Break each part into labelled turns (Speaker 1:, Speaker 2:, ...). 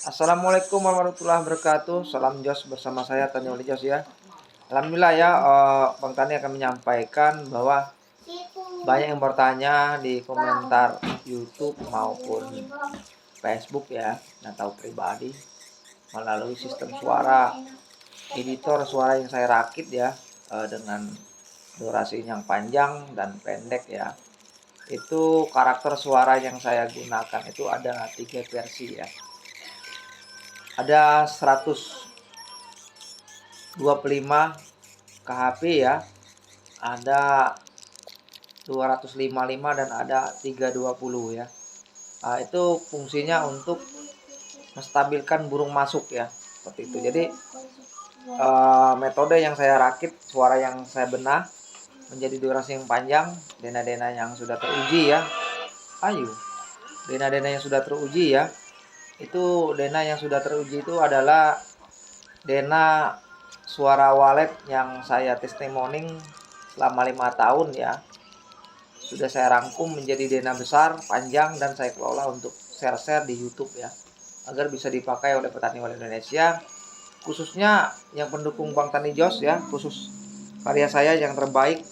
Speaker 1: Assalamualaikum warahmatullahi wabarakatuh. Salam Jos bersama saya Tani Wali Jos ya. Alhamdulillah ya, Bang Tani akan menyampaikan bahwa banyak yang bertanya di komentar YouTube maupun Facebook ya, atau pribadi melalui sistem suara, editor suara yang saya rakit ya, dengan durasi yang panjang dan pendek ya. Itu karakter suara yang saya gunakan itu ada 3 versi ya. Ada 125 KHP ya, ada 255 dan ada 320 ya. Itu fungsinya untuk menstabilkan burung masuk ya, seperti itu. Jadi metode yang saya rakit, suara yang saya benah menjadi durasi yang panjang, dena-dena yang sudah teruji ya. Ayo, dena-dena yang sudah teruji ya. Itu dena yang sudah teruji itu adalah dena suara walet yang saya testimoni selama 5 tahun ya. Sudah saya rangkum menjadi dena besar, panjang, dan saya kelola untuk share-share di YouTube ya, agar bisa dipakai oleh petani walet Indonesia, khususnya yang pendukung Bang Tani Jos ya, khusus karya saya yang terbaik,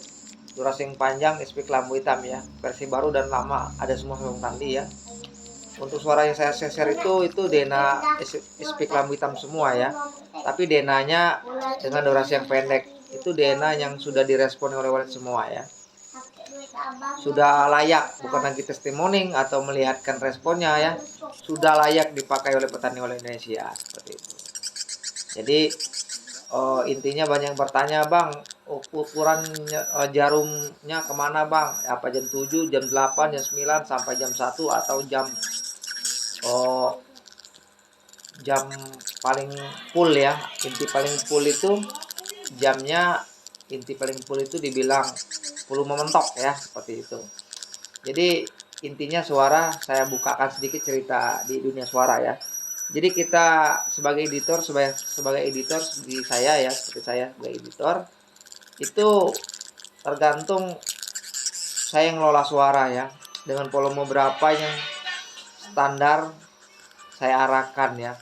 Speaker 1: durasi yang panjang, SP Kelambu Hitam ya, versi baru dan lama ada semua Bang Tani ya. Untuk suara yang saya share itu dena SP Kelambu Hitam semua ya, tapi denanya dengan durasi yang pendek. Itu dena yang sudah direspon oleh walet semua ya. Sudah layak, bukan lagi testimoni atau melihatkan responnya ya. Sudah layak dipakai oleh petani walet Indonesia, seperti itu. Jadi intinya banyak yang bertanya, Bang, ukuran jarumnya kemana Bang? Apa jam 7, jam 8, jam 9 sampai jam 1 atau oh, jam paling full ya. Inti paling full itu jamnya, inti paling full itu dibilang volume mentok ya, seperti itu. Jadi intinya suara saya bukakan sedikit cerita di dunia suara ya. Jadi kita sebagai editor, sebagai editor di saya ya, seperti saya sebagai editor itu tergantung saya ngelola suara ya, dengan volume berapa yang standar saya arahkan ya.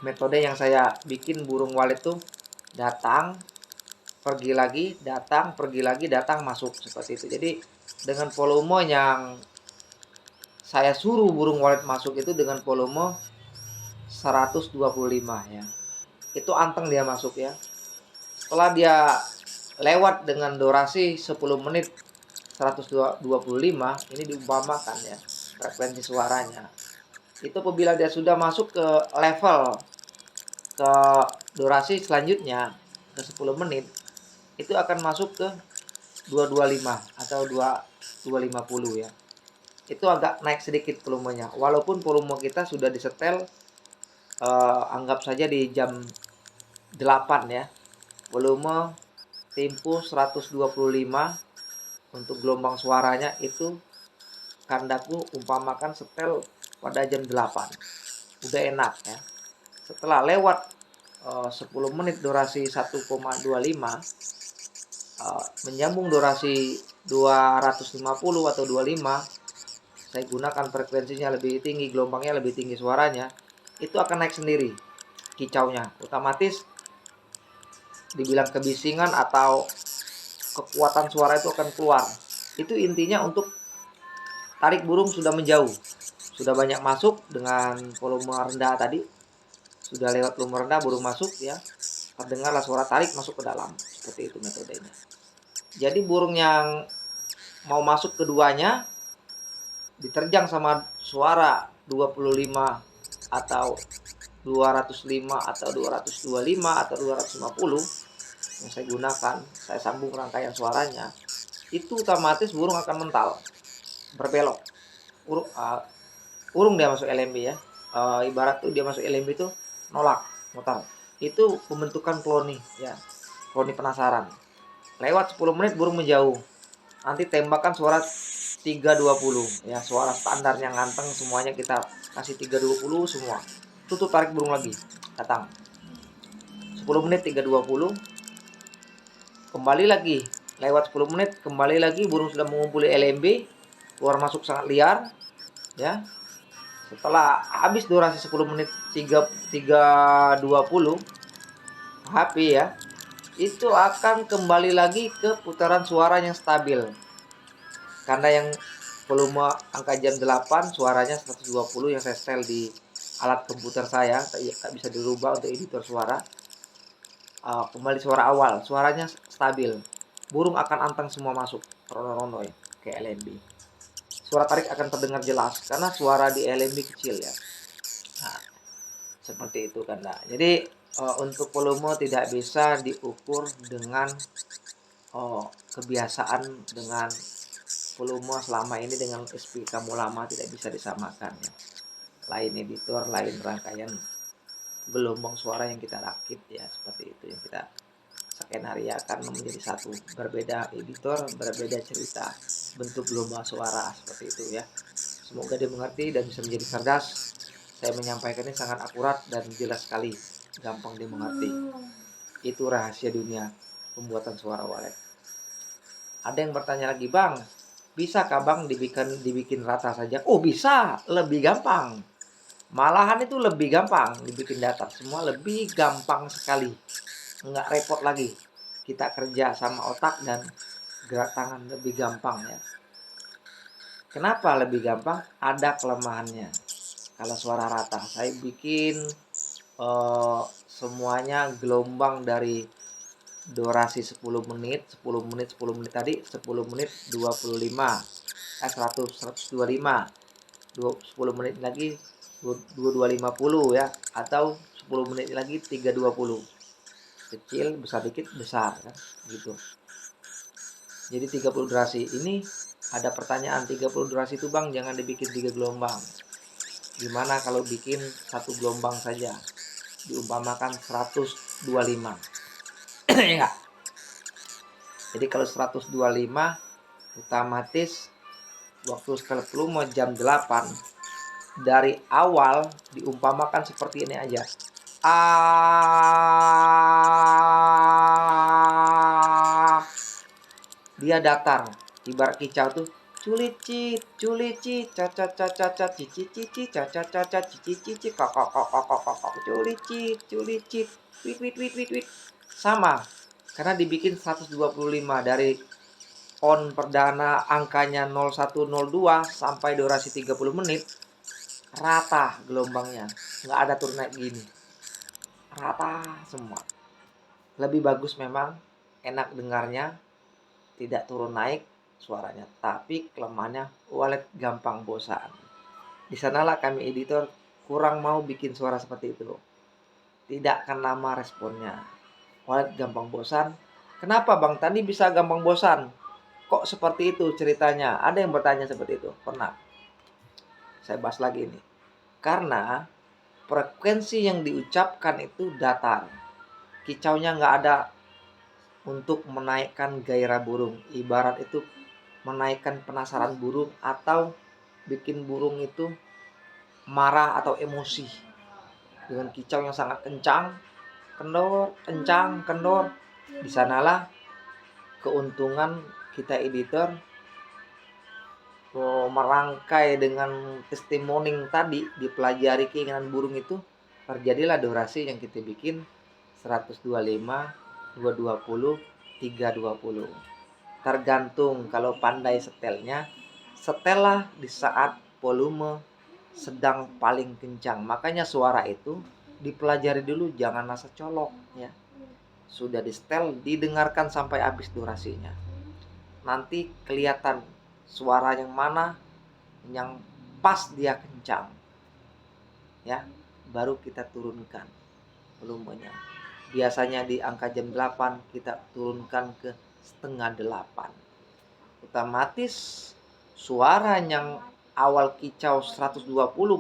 Speaker 1: Metode yang saya bikin burung walet tuh datang, pergi lagi, datang, pergi lagi, datang, masuk, seperti itu. Jadi dengan volume yang saya suruh burung walet masuk itu dengan volume 125 ya. Itu anteng dia masuk ya. Setelah dia lewat dengan durasi 10 menit 125, ini diumpamakan ya frekuensi suaranya. Itu apabila dia sudah masuk ke level, ke durasi selanjutnya ke 10 menit, itu akan masuk ke 225 atau 250 ya. Itu agak naik sedikit volumenya. Walaupun volume kita sudah disetel anggap saja di jam 8 ya. Volume tempo 125 untuk gelombang suaranya itu kandaku umpamakan setel pada jam 8. Udah enak ya. Setelah lewat 10 menit durasi 1,25 menyambung durasi 250 atau 25, saya gunakan frekuensinya lebih tinggi, gelombangnya lebih tinggi, suaranya itu akan naik sendiri kicaunya. Otomatis dibilang kebisingan atau kekuatan suara itu akan keluar. Itu intinya untuk tarik burung sudah menjauh, sudah banyak masuk dengan volume rendah tadi, sudah lewat volume rendah burung masuk ya, terdengarlah suara tarik masuk ke dalam, seperti itu metodenya. Jadi burung yang mau masuk keduanya diterjang sama suara 25 atau 205 atau 225 atau 250 yang saya gunakan, saya sambung rangkaian suaranya, itu otomatis burung akan mental, berbelok. Urung dia masuk LMB ya. Ibarat tuh dia masuk LMB itu nolak, mutar. Itu pembentukan kloni ya. Kloni penasaran. Lewat 10 menit burung menjauh. Nanti tembakan suara 320 ya, suara standar yang nganteng semuanya kita kasih 320 semua. Tutup, tarik burung lagi. Datang. 10 menit 320. Kembali lagi. Lewat 10 menit kembali lagi burung sudah mengumpuli LMB. Keluar masuk sangat liar ya. Setelah habis durasi 10 menit 3.20 HP ya, itu akan kembali lagi ke putaran suara yang stabil. Karena yang volume angka jam 8 suaranya 120 yang saya setel di alat komputer saya, tak bisa dirubah untuk editor suara. Kembali suara awal, suaranya stabil. Burung akan anteng semua masuk, rono-rono ya, ke LMB. Suara tarik akan terdengar jelas karena suara di LMB kecil ya. Nah, seperti itu kan. Nah, jadi untuk volume tidak bisa diukur dengan kebiasaan dengan volume selama ini dengan SP kamu lama, tidak bisa disamakan ya. Lain editor, lain rangkaian gelombang suara yang kita rakit ya, seperti itu yang kita skenariakan menjadi satu. Berbeda editor, berbeda cerita, bentuk gelombang suara seperti itu ya. Semoga dimengerti dan bisa menjadi cerdas. Saya menyampaikannya sangat akurat dan jelas sekali, gampang dimengerti. Itu rahasia dunia pembuatan suara walet. Ada yang bertanya lagi, Bang, bisakah Bang dibikin rata saja? Oh bisa, lebih gampang. Malahan itu lebih gampang dibikin datar. Semua lebih gampang sekali. Nggak repot lagi. Kita kerja sama otak dan gerak tangan lebih gampang ya. Kenapa lebih gampang? Ada kelemahannya. Kalau suara rata, saya bikin semuanya gelombang dari durasi 10 menit, 10 menit, 10 menit tadi, 10 menit 25, 100, 125, 10 menit lagi 2250 ya, atau 10 menit lagi 320. Kecil, besar dikit, besar kan, gitu. Jadi 30 durasi ini ada pertanyaan, 30 durasi itu Bang jangan dibikin 3 gelombang. Gimana kalau bikin satu gelombang saja? Diumpamakan 125. Ya enggak? Jadi kalau 125 otomatis waktu setel volume jam 8 dari awal diumpamakan seperti ini aja. Dia datar, ibarat kicau tuh culicit culicit cacat cacat cacat cici cici cacat cacat cici cici kokok kokok kokok culicit culicit wit wit wit wit wit. Sama, karena dibikin 125 dari on perdana angkanya 0102 sampai durasi 30 menit rata gelombangnya, nggak ada turun naik gini, rata semua. Lebih bagus memang, enak dengarnya, tidak turun naik suaranya, tapi kelemahannya walet gampang bosan. Di sanalah kami editor kurang mau bikin suara seperti itu, tidak akan lama responnya. Walet gampang bosan. Kenapa Bang tadi bisa gampang bosan? Kok seperti itu ceritanya? Ada yang bertanya seperti itu, pernah. Saya bahas lagi nih. Karena frekuensi yang diucapkan itu datar. Kicaunya nggak ada untuk menaikkan gairah burung. Ibarat itu menaikkan penasaran burung atau bikin burung itu marah atau emosi. Dengan kicau yang sangat kencang, kendor, kencang, kendor. Di sanalah keuntungan kita editor merangkai dengan testimoni tadi, dipelajari keinginan burung itu, terjadilah durasi yang kita bikin 125, 220, 320. Tergantung kalau pandai setelnya, setelah di saat volume sedang paling kencang. Makanya suara itu dipelajari dulu, jangan rasa colok ya. Sudah di setel, didengarkan sampai habis durasinya. Nanti kelihatan suara yang mana yang pas dia kencang ya, baru kita turunkan volumenya. Biasanya di angka jam 8 kita turunkan ke setengah 8. Otomatis suara yang awal kicau 120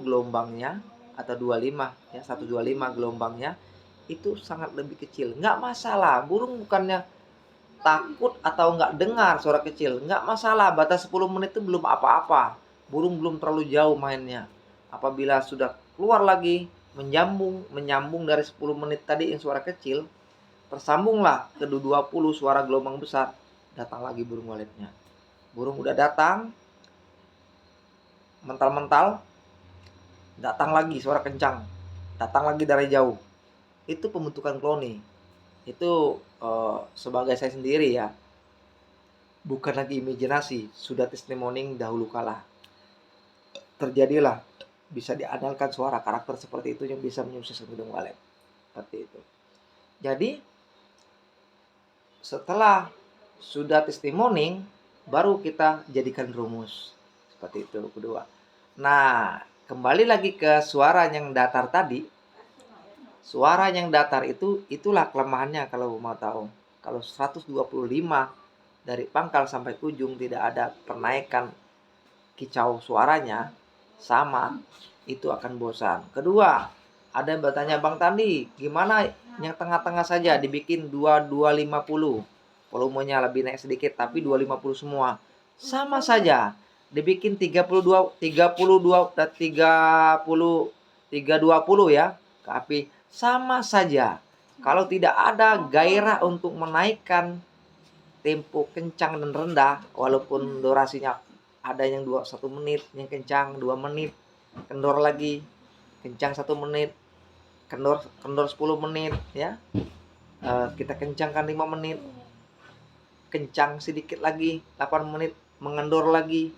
Speaker 1: gelombangnya atau 25 ya, 125 gelombangnya itu sangat lebih kecil. Nggak masalah, burung bukannya takut atau nggak dengar suara kecil, nggak masalah. Batas 10 menit itu belum apa-apa, burung belum terlalu jauh mainnya. Apabila sudah keluar lagi menyambung dari 10 menit tadi yang suara kecil, tersambunglah ke 20 suara gelombang besar, datang lagi burung waletnya. Burung udah datang mental-mental, datang lagi suara kencang, datang lagi dari jauh. Itu pembentukan kloni. Itu sebagai saya sendiri ya, bukan lagi imajinasi, sudah testimoni dahulu kala. Terjadilah, bisa diandalkan suara karakter seperti itu yang bisa menyukseskan Gedung Walet. Seperti itu. Jadi setelah sudah testimoni, baru kita jadikan rumus. Seperti itu kedua. Nah, kembali lagi ke suara yang datar tadi. Suara yang datar itu, itulah kelemahannya kalau mau tahu. Kalau 125 dari pangkal sampai ujung tidak ada penaikan kicau suaranya sama, itu akan bosan. Kedua, ada yang bertanya, Bang Tandi, gimana yang tengah-tengah saja dibikin 2250? Volumenya lebih naik sedikit tapi 250 semua. Sama saja. Dibikin 32 dan 320 ya ke api, sama saja. Kalau tidak ada gairah untuk menaikkan tempo kencang dan rendah, walaupun durasinya ada yang 1 menit, yang kencang 2 menit, kendor lagi, kencang 1 menit, kendor 10 menit ya. Kita kencangkan 5 menit, kencang sedikit lagi 8 menit, mengendor lagi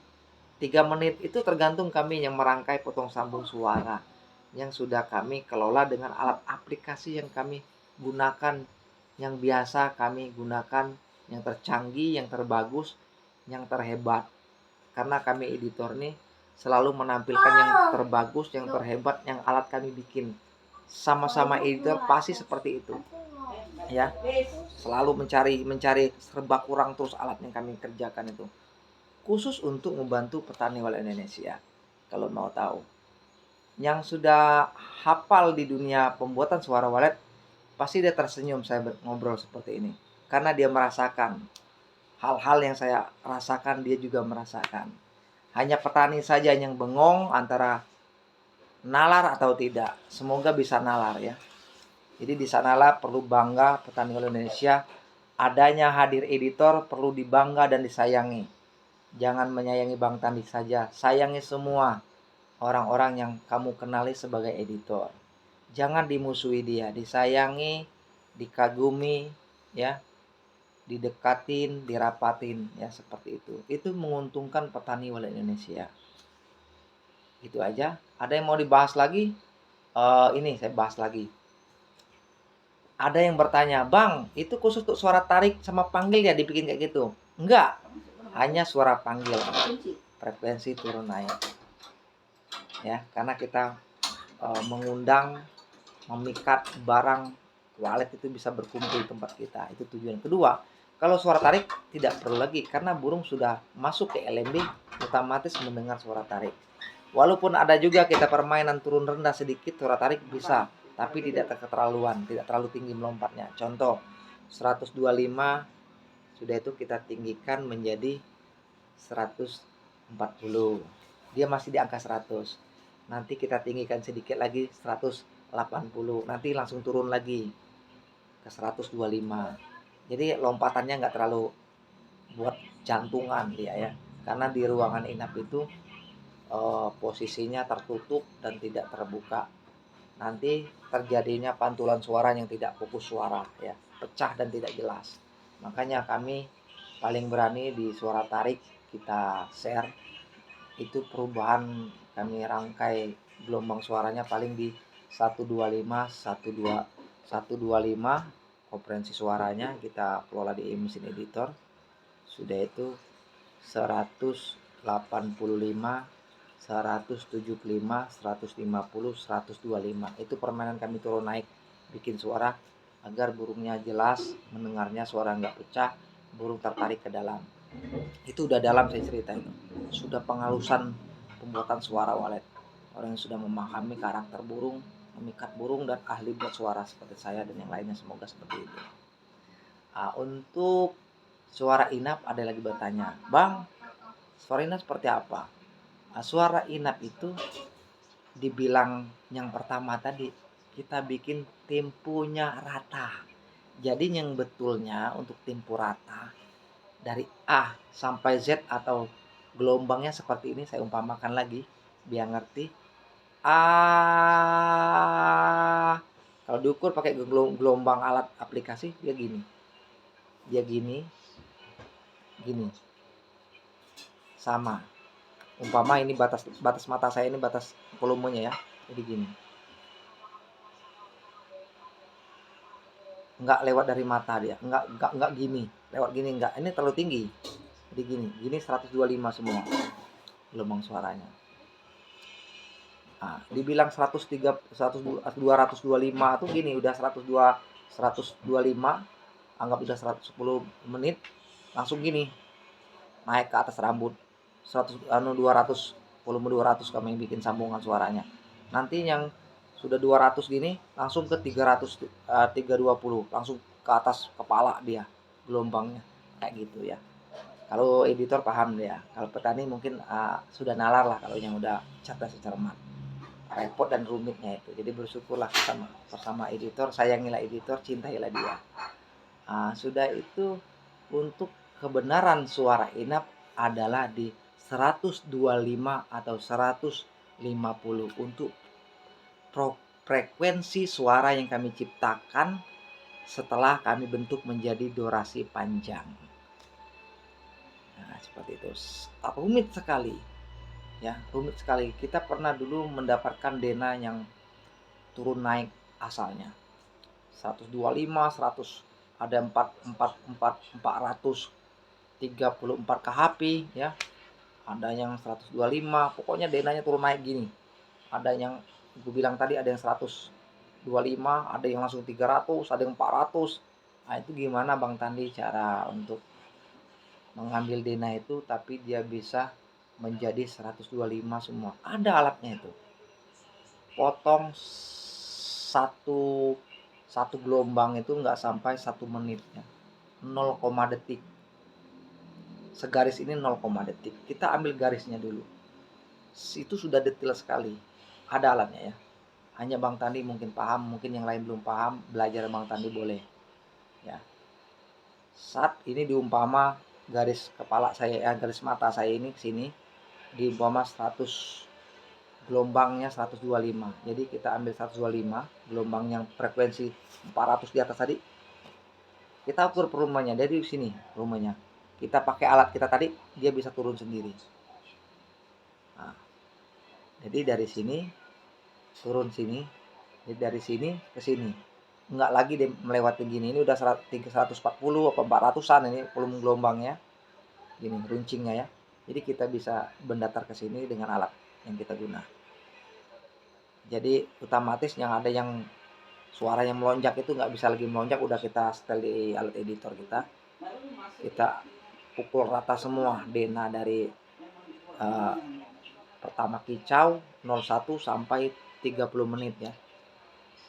Speaker 1: 3 menit. Itu tergantung kami yang merangkai potong sambung suara yang sudah kami kelola dengan alat aplikasi yang kami gunakan, yang biasa kami gunakan, yang tercanggih, yang terbagus, yang terhebat. Karena kami editor nih selalu menampilkan yang terbagus, yang terhebat, yang alat kami bikin. Sama-sama editor pasti seperti itu. Ya, selalu mencari serba kurang terus alat yang kami kerjakan itu. Khusus untuk membantu petani walet Indonesia. Kalau mau tahu. Yang sudah hafal di dunia pembuatan suara walet, pasti dia tersenyum saya ngobrol seperti ini. Karena dia merasakan hal-hal yang saya rasakan, dia juga merasakan. Hanya petani saja yang bengong antara nalar atau tidak. Semoga bisa nalar ya. Jadi di sanalah perlu bangga petani walet Indonesia. Adanya hadir editor perlu dibangga dan disayangi. Jangan menyayangi Bang Tandi saja, sayangi semua orang-orang yang kamu kenali sebagai editor. Jangan dimusuhi dia, disayangi, dikagumi, ya, didekatin, dirapatin, ya seperti itu. Itu menguntungkan petani walet Indonesia. Itu aja. Ada yang mau dibahas lagi? Ini saya bahas lagi. Ada yang bertanya, Bang, itu khusus untuk suara tarik sama panggil ya dibikin kayak gitu? Enggak, hanya suara panggil. Frekuensi turun naik. Ya, karena kita mengundang, memikat barang walet itu bisa berkumpul di tempat kita. Itu tujuan kedua. Kalau suara tarik tidak perlu lagi karena burung sudah masuk ke LMB, otomatis mendengar suara tarik. Walaupun ada juga kita permainan turun rendah sedikit, suara tarik bisa, tapi tidak keterlaluan, tidak terlalu tinggi melompatnya. Contoh 125, sudah itu kita tinggikan menjadi 140. Dia masih di angka 100. Nanti kita tinggikan sedikit lagi 180. Nanti langsung turun lagi ke 125. Jadi lompatannya nggak terlalu buat jantungan dia ya. Karena di ruangan inap itu posisinya tertutup dan tidak terbuka. Nanti terjadinya pantulan suara yang tidak fokus suara ya, pecah dan tidak jelas. Makanya kami paling berani di suara tarik kita share itu perubahan, kami rangkai gelombang suaranya paling di 125 125 kompresi suaranya kita kelola di mesin editor. Sudah itu 185, 175, 150, 125. Itu permainan kami turun naik bikin suara agar burungnya jelas, mendengarnya suara nggak pecah, burung tertarik ke dalam. Itu udah dalam saya cerita itu. Sudah penghalusan pembuatan suara walet. Orang yang sudah memahami karakter burung, memikat burung dan ahli buat suara seperti saya dan yang lainnya, semoga seperti itu. Untuk suara inap ada lagi bertanya, Bang, suara inap seperti apa? Suara inap itu dibilang yang pertama tadi, kita bikin temponya rata. Jadi yang betulnya untuk tempo rata dari A sampai Z atau gelombangnya seperti ini, saya umpamakan lagi biar ngerti. Kalau diukur pakai gelombang alat aplikasi dia gini. Dia gini. Sama. Umpama ini batas mata saya ini batas volumenya ya. Jadi gini. Enggak lewat dari mata dia. Enggak gini. Lewat gini enggak. Ini terlalu tinggi. Jadi gini 125 semua gelombang suaranya. Nah, dibilang 225 tuh gini, udah 125, anggap udah 110 menit, langsung gini naik ke atas rambut 200 volume 200 kami bikin sambungan suaranya. Nanti yang sudah 200 gini langsung ke 320, langsung ke atas kepala dia gelombangnya kayak gitu ya. Kalau editor paham dia, kalau petani mungkin sudah nalar lah kalau yang udah cerdas cermat. Repot dan rumitnya itu. Jadi bersyukurlah bersama editor, sayangilah editor, cintailah dia. Sudah itu untuk kebenaran suara Inap adalah di 125 atau 150 untuk frekuensi suara yang kami ciptakan setelah kami bentuk menjadi durasi panjang. Nah, seperti itu. Rumit sekali. Ya, rumit sekali. Kita pernah dulu mendapatkan dena yang turun naik asalnya. 125, 100, ada 434 KHP ya. Ada yang 125, pokoknya denanya turun naik gini. Ada yang gue bilang tadi, ada yang 125, ada yang langsung 300, ada yang 400. Nah, itu gimana Bang Tandi cara untuk mengambil dena itu tapi dia bisa menjadi 125 semua? Ada alatnya itu. Potong satu gelombang itu nggak sampai 1 menit ya. 0, detik. Segaris ini 0, detik. Kita ambil garisnya dulu. Itu sudah detail sekali. Ada alatnya ya. Hanya Bang Tandi mungkin paham, mungkin yang lain belum paham, belajar Bang Tandi boleh. Ya. Saat ini diumpama garis kepala saya, garis mata saya ini ke sini, diumpama 100 gelombangnya 125. Jadi kita ambil 125, gelombang yang frekuensi 400 di atas tadi. Kita ukur volumenya dari sini, volumenya. Kita pakai alat kita tadi, dia bisa turun sendiri. Nah, jadi dari sini turun sini, jadi dari sini ke sini. Enggak lagi dia melewati gini. Ini udah 140 atau 400-an ini volume gelombangnya. Gini runcingnya ya. Jadi kita bisa mendatar ke sini dengan alat yang kita guna. Jadi otomatis yang ada yang suara yang melonjak itu nggak bisa lagi melonjak, udah kita setel di alat editor kita. Kita pukul rata semua dena dari pertama kicau 01 sampai 30 menit ya.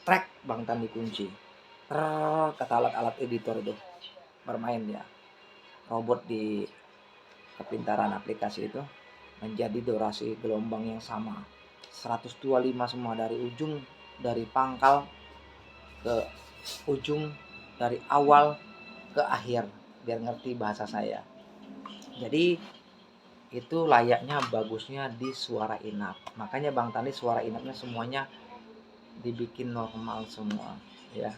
Speaker 1: Track Bang Tandi kunci. Kata alat-alat editor itu bermain ya. Robot di kepintaran aplikasi itu menjadi durasi gelombang yang sama. 125 semua dari ujung, dari pangkal ke ujung, dari awal ke akhir, biar ngerti bahasa saya. Jadi itu layaknya bagusnya di suara Inap. Makanya Bang Tandi suara Inapnya semuanya dibikin normal semua ya.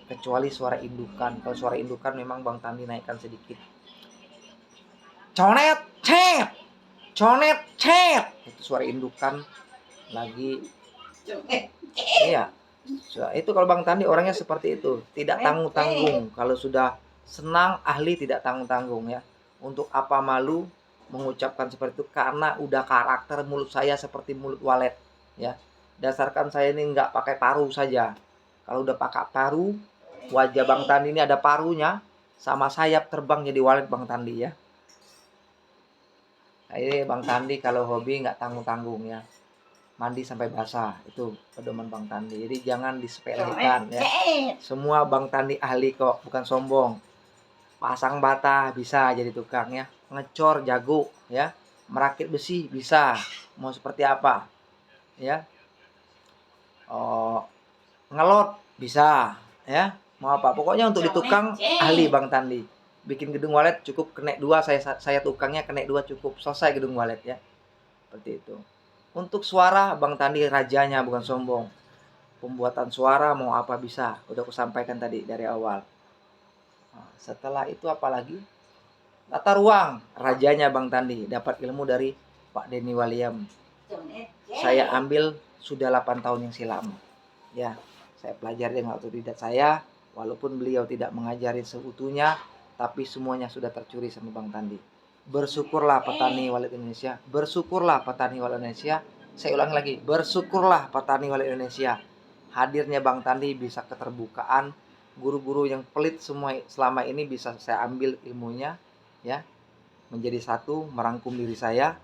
Speaker 1: Kecuali suara indukan. Kalau suara indukan memang Bang Tandi naikkan sedikit. Conet, cet. Conet, cet. Itu suara indukan lagi. Iya. Itu kalau Bang Tandi orangnya seperti itu, tidak tanggung-tanggung. Kalau sudah senang, ahli, tidak tanggung-tanggung ya. Untuk apa malu mengucapkan seperti itu, karena udah karakter mulut saya seperti mulut walet ya. Dasarkan saya ini nggak pakai paru saja. Kalau udah pakai paru, wajah Bang Tandi ini ada parunya, sama sayap terbang jadi walet Bang Tandi ya. Nah, ini Bang Tandi kalau hobi nggak tanggung-tanggung ya. Mandi sampai basah, itu pedoman Bang Tandi. Jadi jangan disepelekan ya. Semua Bang Tandi ahli kok, bukan sombong. Pasang bata bisa jadi tukang ya. Ngecor jago ya. Merakit besi bisa. Mau seperti apa ya. Ngelot bisa ya. Mau apa, pokoknya untuk di tukang ahli Bang Tandi. Bikin gedung walet cukup kenek 2, saya tukangnya kenek 2 cukup, selesai gedung walet ya. Seperti itu. Untuk suara, Bang Tandi rajanya bukan sombong. Pembuatan suara mau apa bisa, udah aku sampaikan tadi dari awal. Nah, setelah itu apalagi? Tata ruang, rajanya Bang Tandi. Dapat ilmu dari Pak Denny Waliam. Saya ambil sudah 8 tahun yang silam. Ya, saya pelajari dengan otodidak saya, walaupun beliau tidak mengajari seutuhnya, tapi semuanya sudah tercuri sama Bang Tandi. Bersyukurlah petani walet Indonesia, bersyukurlah petani walet Indonesia. Saya ulangi lagi, bersyukurlah petani walet Indonesia. Hadirnya Bang Tandi bisa keterbukaan, guru-guru yang pelit semua selama ini bisa saya ambil ilmunya, ya, menjadi satu, merangkum diri saya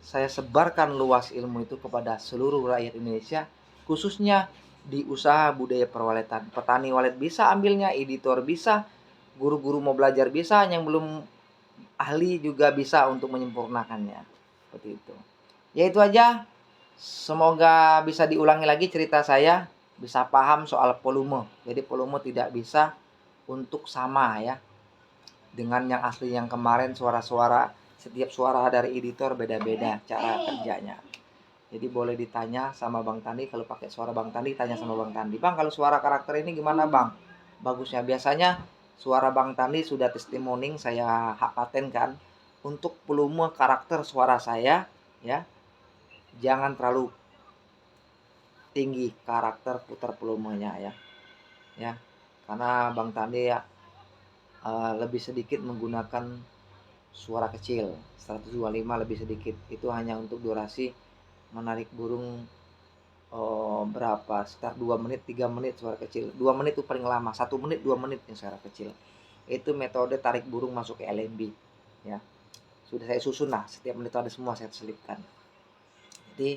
Speaker 1: sebarkan luas ilmu itu kepada seluruh rakyat Indonesia, khususnya di usaha budaya perwaletan. Petani walet bisa ambilnya, editor bisa, guru-guru mau belajar bisa, yang belum ahli juga bisa untuk menyempurnakannya. Seperti itu. Ya itu aja. Semoga bisa diulangi lagi cerita saya, bisa paham soal volume. Jadi volume tidak bisa untuk sama ya dengan yang asli yang kemarin. Suara-suara, setiap suara dari editor beda-beda cara kerjanya. Jadi boleh ditanya sama Bang Tandi. Kalau pakai suara Bang Tandi, tanya sama Bang Tandi, Bang kalau suara karakter ini gimana Bang bagusnya. Biasanya suara Bang Tandi sudah testimoni saya hak patenkan untuk volume karakter suara saya ya. Jangan terlalu tinggi karakter putar volumenya ya karena Bang Tandi ya lebih sedikit menggunakan suara kecil 125 lebih sedikit. Itu hanya untuk durasi menarik burung berapa sekitar 2 menit 3 menit suara kecil. 2 menit itu paling lama, 1 menit 2 menit yang suara kecil. Itu metode tarik burung masuk ke LNB ya. Sudah saya susun lah, setiap menit ada semua saya selipkan. Jadi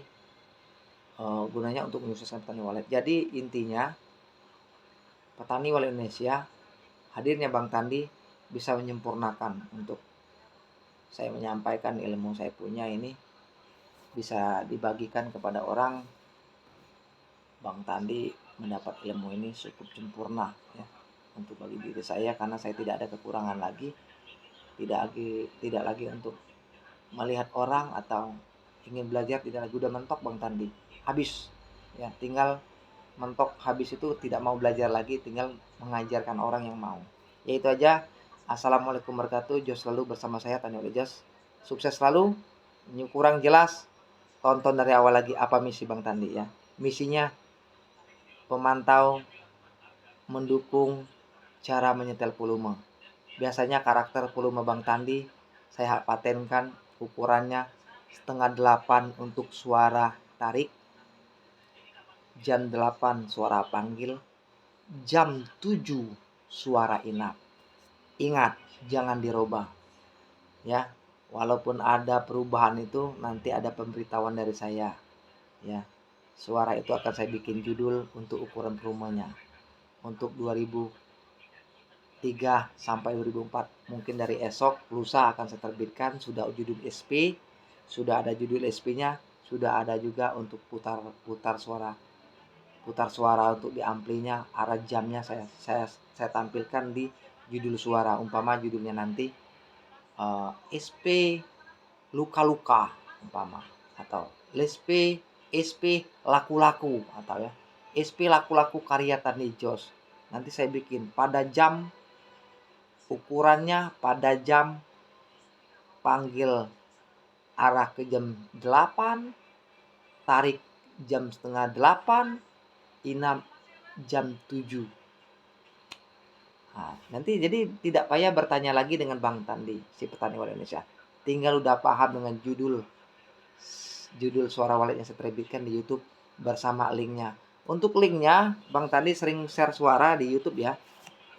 Speaker 1: gunanya untuk menyukseskan petani walet. Jadi intinya petani walet Indonesia, hadirnya Bang Tandi bisa menyempurnakan untuk saya menyampaikan ilmu saya punya ini, bisa dibagikan kepada orang. Bang Tandi mendapat ilmu ini cukup sempurna ya untuk bagi diri saya, karena saya tidak ada kekurangan lagi, tidak lagi untuk melihat orang atau ingin belajar, tidak lagi, udah mentok Bang Tandi habis ya, tinggal mentok habis itu tidak mau belajar lagi, tinggal mengajarkan orang yang mau. Ya itu aja. Assalamualaikum warahmatullahi wabarakatuh. Jos selalu bersama saya Tani oleh Jos. Sukses selalu. Ini kurang jelas, tonton dari awal lagi apa misi Bang Tandi ya. Misinya pemantau, mendukung cara menyetel volume. Biasanya karakter volume Bang Tandi saya patenkan ukurannya 7:30 untuk suara tarik, jam 8 suara panggil, jam 7 suara inap. Ingat, jangan dirubah ya. Walaupun ada perubahan itu nanti ada pemberitahuan dari saya ya. Suara itu akan saya bikin judul untuk ukuran volumenya. Untuk 2003 sampai 2004, mungkin dari esok lusa akan saya terbitkan sudah judul SP, sudah ada judul SP-nya, sudah ada juga untuk putar suara untuk di amplinya, arah jamnya saya tampilkan di judul suara. Umpama judulnya nanti SP luka-luka umpama, atau SP laku-laku, atau ya SP laku-laku karya Tani Jos. Nanti saya bikin pada jam, ukurannya pada jam panggil arah ke jam 8, tarik jam 7:30, inap jam 7. Nah, nanti jadi tidak payah bertanya lagi dengan Bang Tandi, si petani walet Indonesia. Tinggal udah paham dengan judul suara walet yang saya terbitkan di YouTube bersama linknya. Untuk linknya, Bang Tandi sering share suara di YouTube ya.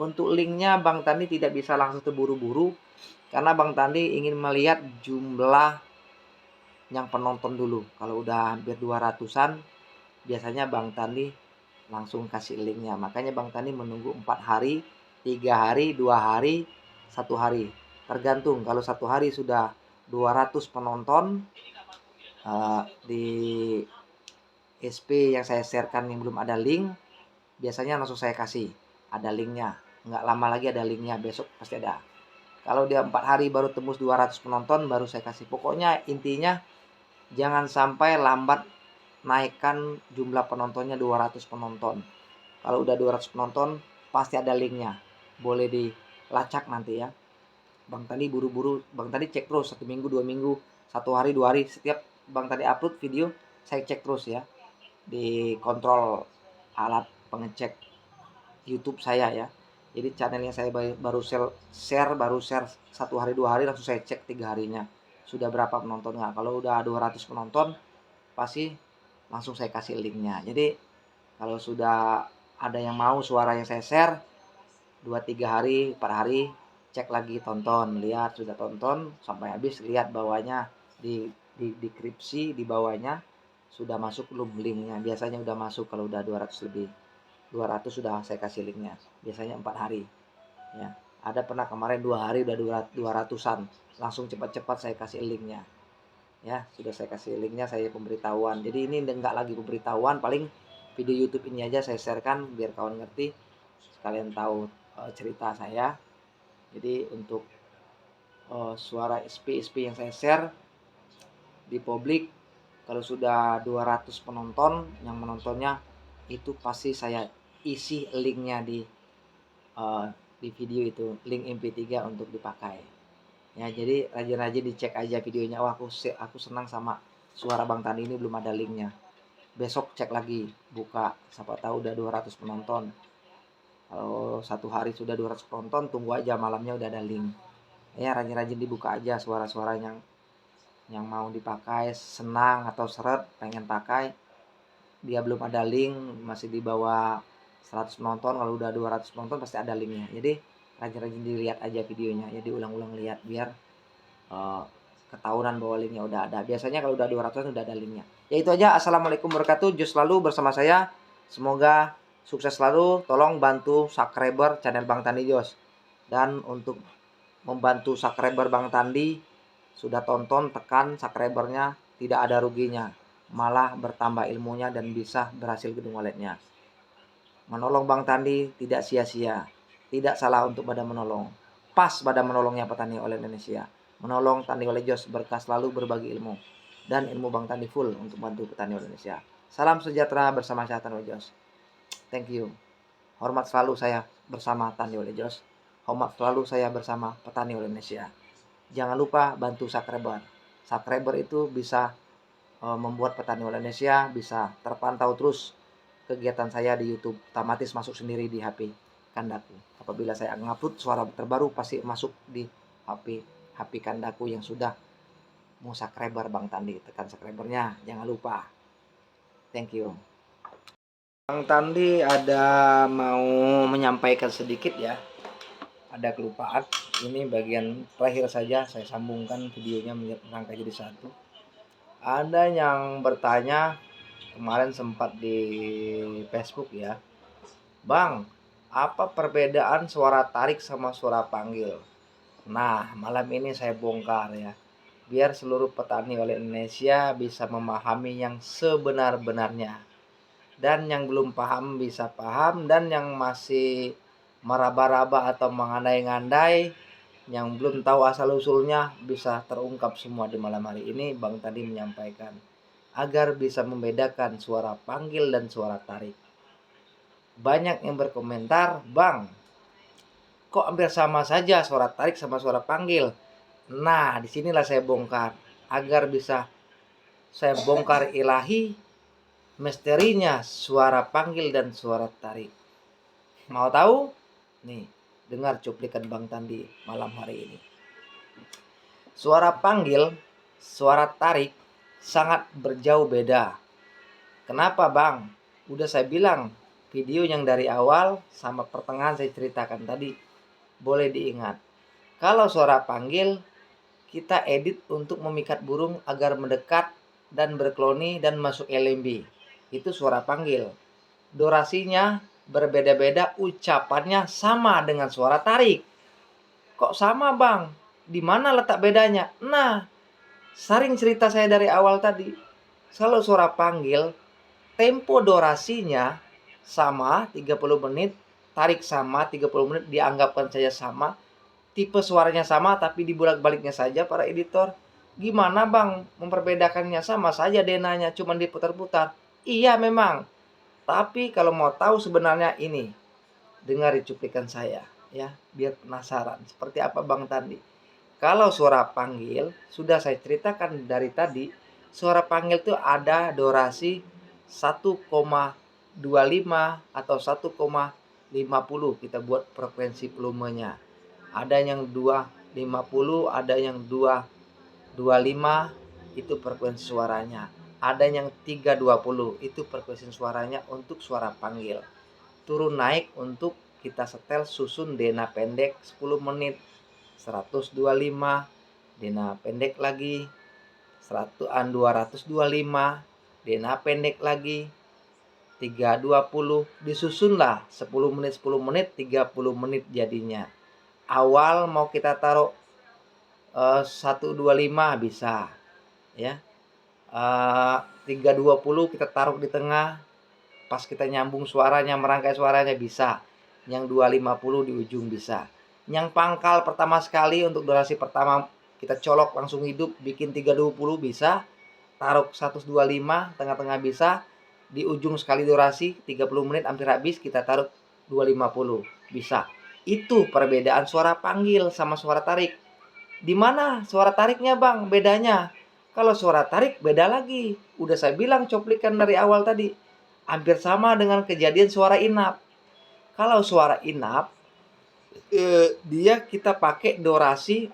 Speaker 1: Untuk linknya Bang Tandi tidak bisa langsung terburu-buru, karena Bang Tandi ingin melihat jumlah yang penonton dulu. Kalau udah hampir 200-an, biasanya Bang Tandi langsung kasih linknya. Makanya Bang Tandi menunggu 4 hari, 3 hari, 2 hari, 1 hari. Tergantung, kalau 1 hari sudah 200 penonton di SP yang saya sharekan yang belum ada link, biasanya langsung saya kasih ada linknya. Nggak lama lagi ada linknya, besok pasti ada. Kalau dia 4 hari baru tembus 200 penonton, baru saya kasih. Pokoknya intinya jangan sampai lambat naikkan jumlah penontonnya 200 penonton. Kalau udah 200 penonton pasti ada linknya, boleh dilacak nanti ya. Bang Tadi buru-buru, Bang Tadi cek terus 1 minggu, 2 minggu, 1 hari, 2 hari, setiap Bang Tadi upload video saya cek terus ya, di kontrol alat pengecek YouTube saya ya. Jadi channelnya saya baru share 1 hari, 2 hari, langsung saya cek 3 harinya sudah berapa penontonnya. Kalau udah 200 penonton pasti langsung saya kasih linknya. Jadi kalau sudah ada yang mau suara yang saya share 2-3 hari, 4 hari, cek lagi, tonton, lihat sudah tonton sampai habis, lihat bawahnya di deskripsi di bawahnya sudah masuk belum linknya. Biasanya udah masuk kalau udah 200 lebih. 200 sudah saya kasih linknya, biasanya 4 hari ya. Ada pernah kemarin 2 hari udah 200-an, langsung cepat-cepat saya kasih linknya ya. Sudah saya kasih linknya, saya pemberitahuan. Jadi ini enggak lagi pemberitahuan, paling video YouTube ini aja saya sharekan biar kawan ngerti, sekalian tahu cerita saya. Jadi untuk suara SP yang saya share di publik, kalau sudah 200 penonton yang menontonnya, itu pasti saya isi linknya di video itu, link MP3 untuk dipakai ya. Jadi rajin-rajin dicek aja videonya. Wah, aku senang sama suara Bang Tandi ini, belum ada linknya. Besok cek lagi, buka, siapa tahu udah 200 penonton. Kalau 1 hari sudah 200 penonton, tunggu aja malamnya udah ada link ya. Rajin-rajin dibuka aja suara-suara yang mau dipakai, senang atau seret pengen pakai, dia belum ada link, masih di bawah 100 penonton. Kalau udah 200 penonton pasti ada linknya. Jadi rajin-rajin dilihat aja videonya ya, diulang-ulang lihat biar ketahuan bahwa linknya udah ada. Biasanya kalau udah 200 udah ada linknya. Ya itu aja. Assalamualaikum warahmatullahi wabarakatuh. Jos selalu bersama saya. Semoga sukses selalu. Tolong bantu subscriber channel Bang Tandi Jos. Dan untuk membantu subscriber Bang Tandi, sudah tonton, tekan subscribernya, tidak ada ruginya, malah bertambah ilmunya dan bisa berhasil gedung walletnya. Menolong Bang Tandi tidak sia-sia, tidak salah untuk pada menolong. Pas pada menolongnya petani oleh Indonesia. Menolong Tani oleh Jos, berkah selalu berbagi ilmu. Dan ilmu Bang Tandi full untuk bantu petani Indonesia. Salam sejahtera bersama saya Tani oleh Jos. Thank you. Hormat selalu saya bersama Tani oleh Jos. Hormat selalu saya bersama petani Indonesia. Jangan lupa bantu subscriber. Subscriber itu bisa membuat petani Indonesia bisa terpantau terus kegiatan saya di YouTube. Otomatis masuk sendiri di HP Kandaku. Apabila saya ngupload suara terbaru pasti masuk di HP Kandaku yang sudah mau subscriber Bang Tandi. Tekan subscribernya, jangan lupa. Thank you. Bang Tandi ada mau menyampaikan sedikit ya. Ada kelupaan. Ini bagian terakhir saja, saya sambungkan videonya merangkai jadi satu. Ada yang bertanya kemarin sempat di Facebook ya, Bang, apa perbedaan suara tarik sama suara panggil? Nah, malam ini saya bongkar ya, biar seluruh petani oleh Indonesia bisa memahami yang sebenar-benarnya. Dan yang belum paham bisa paham, dan yang masih meraba-raba atau mengandai-ngandai, yang belum tahu asal-usulnya, bisa terungkap semua di malam hari ini. Bang tadi menyampaikan agar bisa membedakan suara panggil dan suara tarik. Banyak yang berkomentar, Bang, kok hampir sama saja suara tarik sama suara panggil? Nah, disinilah saya bongkar, agar bisa saya bongkar ilahi misterinya suara panggil dan suara tarik. Mau tahu? Nih, dengar cuplikan Bang Tandi malam hari ini. Suara panggil, suara tarik sangat berjauh beda. Kenapa Bang? Udah saya bilang, video yang dari awal sama pertengahan saya ceritakan tadi. Boleh diingat. Kalau suara panggil, kita edit untuk memikat burung agar mendekat dan berkeloni dan masuk LMB. Itu suara panggil. Durasinya berbeda-beda, ucapannya sama dengan suara tarik. Kok sama Bang? Di mana letak bedanya? Nah, sering cerita saya dari awal tadi. Kalau suara panggil, tempo durasinya sama 30 menit, tarik sama 30 menit, dianggapkan saja sama. Tipe suaranya sama tapi dibolak-baliknya saja para editor. Gimana bang memperbedakannya? Sama saja denanya, cuma diputar-putar. Iya memang. Tapi kalau mau tahu sebenarnya ini, dengar cuplikan saya ya, biar penasaran. Seperti apa bang tadi? Kalau suara panggil, sudah saya ceritakan dari tadi, suara panggil itu ada durasi 1,25 atau 1,50 kita buat frekuensi volumenya. Ada yang 250, ada yang 225, itu frekuensi suaranya. Ada yang 320, itu frekuensi suaranya untuk suara panggil. Turun naik untuk kita setel susun dena pendek 10 menit 125, dena pendek lagi 225, dena pendek lagi 320, disusunlah 10 menit 10 menit 30 menit jadinya. Awal mau kita taruh 125 bisa ya. 320 kita taruh di tengah, pas kita nyambung suaranya, merangkai suaranya bisa. Yang 250 di ujung bisa. Yang pangkal pertama sekali untuk durasi pertama kita colok langsung hidup, bikin 320 bisa. Taruh 125 tengah-tengah bisa. Di ujung sekali durasi 30 menit hampir habis, kita taruh 250 bisa. Itu perbedaan suara panggil sama suara tarik. Di mana suara tariknya bang bedanya? Kalau suara tarik beda lagi. Udah saya bilang cuplikan dari awal tadi. Hampir sama dengan kejadian suara inap. Kalau suara inap, dia kita pakai durasi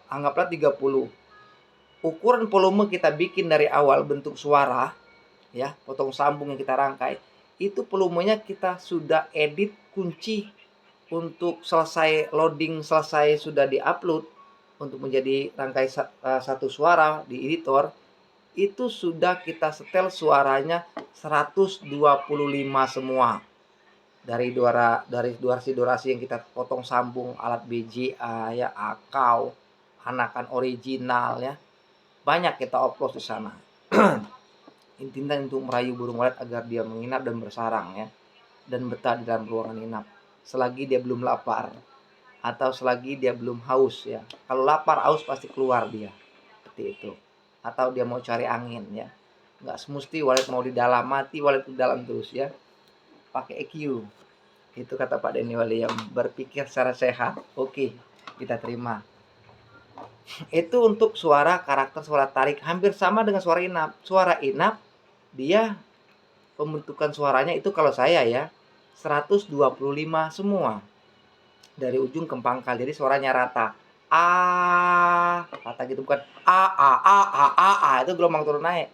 Speaker 1: anggaplah 30. Ukuran volume kita bikin dari awal bentuk suara, ya, potong sambung yang kita rangkai, itu volumenya kita sudah edit kunci untuk selesai loading, selesai sudah diupload untuk menjadi rangkai satu suara di editor, itu sudah kita setel suaranya 125 semua. Dari durasi yang kita potong sambung alat BJA ya, akau, anakan original ya. Banyak kita upload di sana. Intinya untuk merayu burung walet agar dia menginap dan bersarang ya, dan betah di dalam ruangan inap selagi dia belum lapar atau selagi dia belum haus ya. Kalau lapar haus pasti keluar dia, seperti itu. Atau dia mau cari angin ya. Nggak semesti walet mau di dalam, mati walet di dalam terus ya. Pakai EQ. Itu kata Pak Denny Wali yang berpikir secara sehat. Oke, kita terima. Itu untuk suara karakter suara tarik hampir sama dengan suara inap. Suara inap dia pembentukan suaranya itu kalau saya ya 125 semua. Dari ujung ke pangkal. Jadi suaranya rata. Rata gitu, bukan itu gelombang turun naik.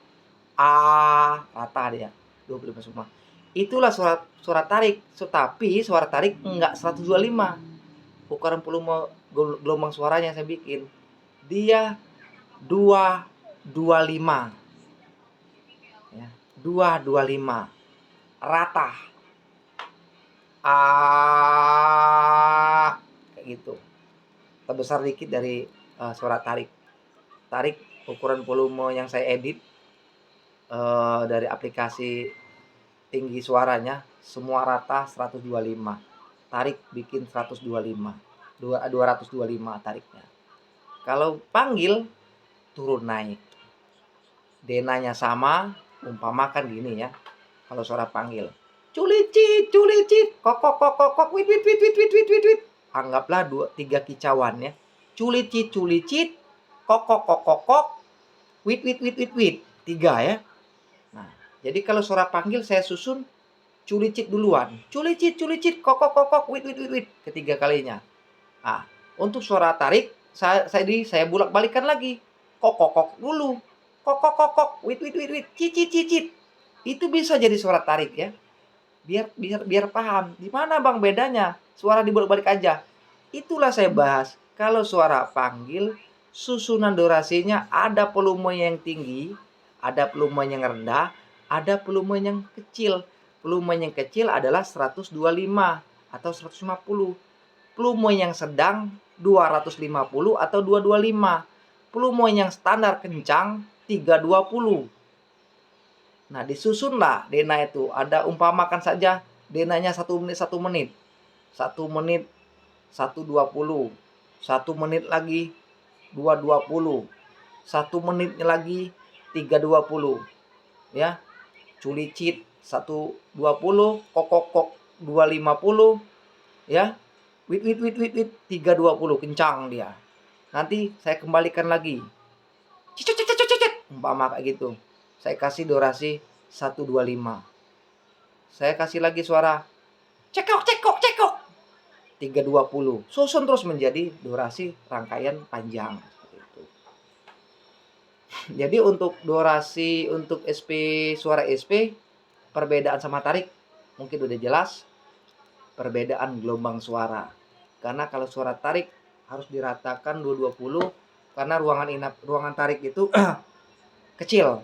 Speaker 1: Rata dia. 25 semua. Itulah suara tarik. Tapi suara tarik enggak 125. Ukuran volume gelombang suaranya saya bikin. Dia 225. Ya, 225. Rata. Kayak gitu. Terbesar dikit dari suara tarik. Tarik ukuran volume yang saya edit dari aplikasi tinggi suaranya semua rata 125. Tarik bikin 125. 225 tariknya. Kalau panggil turun naik. Denanya sama, umpamakan gini ya. Kalau suara panggil, culicit, kokok, kokok, wit, wit, wit, wit, wit, wit, wit, wit. Anggaplah 3 kicauan ya. Culicit, kokok, kokok, kokok, wit, wit, wit, wit, wit. 3 ya. Nah, jadi kalau suara panggil saya susun culicit duluan. Culicit, kokok, kokok, wit, wit, wit, wit. Ketiga kalinya. Nah, untuk suara tarik, saya bolak-balikan lagi. Kokok, kokok dulu. Kokok, kokok, wit, wit, wit, wit, cicit, cicit. Itu bisa jadi suara tarik ya. Biar paham. Di mana bang bedanya? Suara dibolak-balik aja. Itulah saya bahas. Kalau suara panggil, susunan durasinya ada volume yang tinggi, ada volume yang rendah, ada volume yang kecil. Volume yang kecil adalah 125 atau 150. Volume yang sedang 250 atau 225. Volume yang standar kencang 320. Nah, disusunlah dena itu. Ada umpamakan saja denanya 1 menit 1 menit. 1 menit 120. 1 menit lagi 220. 1 menitnya lagi 320 ya. Culicit 120, kokok 250 ya. Wit 320, kencang dia. Nanti saya kembalikan lagi. Cicit cicit cicit, umpama kayak gitu. Saya kasih durasi 125. Saya kasih lagi suara cekok cekok cekok 320. Susun terus menjadi durasi rangkaian panjang seperti itu. Jadi untuk durasi untuk SP, suara SP, perbedaan sama tarik mungkin udah jelas. Perbedaan gelombang suara. Karena kalau suara tarik harus diratakan 220 karena ruangan tarik itu kecil.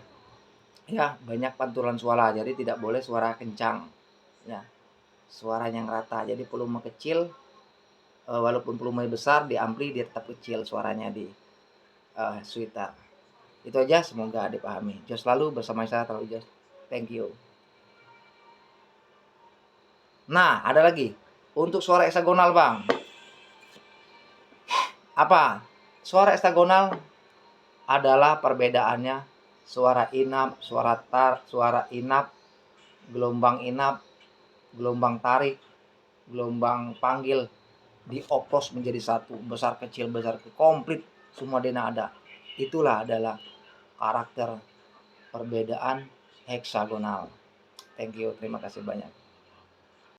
Speaker 1: Ya, banyak pantulan suara, jadi tidak boleh suara kencang. Ya, suara yang rata. Jadi volume kecil, walaupun volume besar di ampli dia tetap kecil suaranya di sweeter. Itu aja, semoga dipahami. Jos selalu bersama saya terlalu Jos. Thank you. Nah, ada lagi untuk suara heksagonal, Bang. Apa? Suara heksagonal adalah perbedaannya suara inap, suara inap, gelombang inap, gelombang tarik, gelombang panggil dioplos menjadi satu, besar kecil komplit semua dena ada. Itulah adalah karakter perbedaan heksagonal. Thank you, terima kasih banyak.